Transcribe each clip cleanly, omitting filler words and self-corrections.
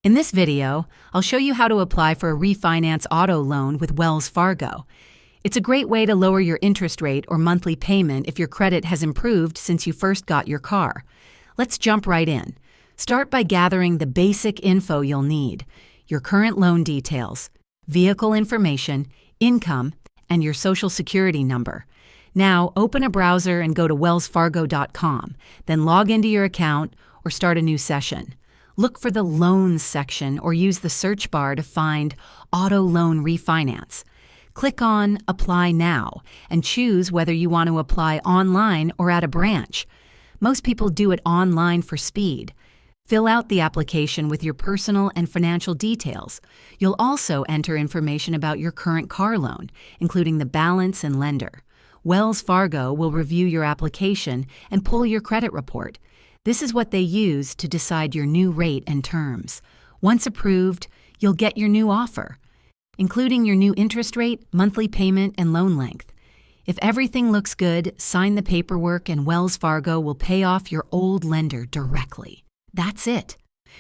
In this video, I'll show you how to apply for a refinance auto loan with Wells Fargo. It's a great way to lower your interest rate or monthly payment if your credit has improved since you first got your car. Let's jump right in. Start by gathering the basic info you'll need: your current loan details, vehicle information, income, and your social security number. Now, open a browser and go to wellsfargo.com, then log into your account or start a new session. Look for the Loans section or use the search bar to find Auto Loan Refinance. Click on Apply Now and choose whether you want to apply online or at a branch. Most people do it online for speed. Fill out the application with your personal and financial details. You'll also enter information about your current car loan, including the balance and lender. Wells Fargo will review your application and pull your credit report. This is what they use to decide your new rate and terms. Once approved, you'll get your new offer, including your new interest rate, monthly payment, and loan length. If everything looks good, sign the paperwork and Wells Fargo will pay off your old lender directly. That's it.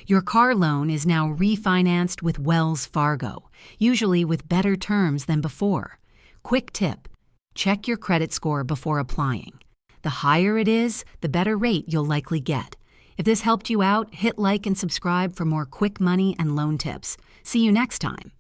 Your car loan is now refinanced with Wells Fargo, usually with better terms than before. Quick tip: check your credit score before applying. The higher it is, the better rate you'll likely get. If this helped you out, hit like and subscribe for more quick money and loan tips. See you next time.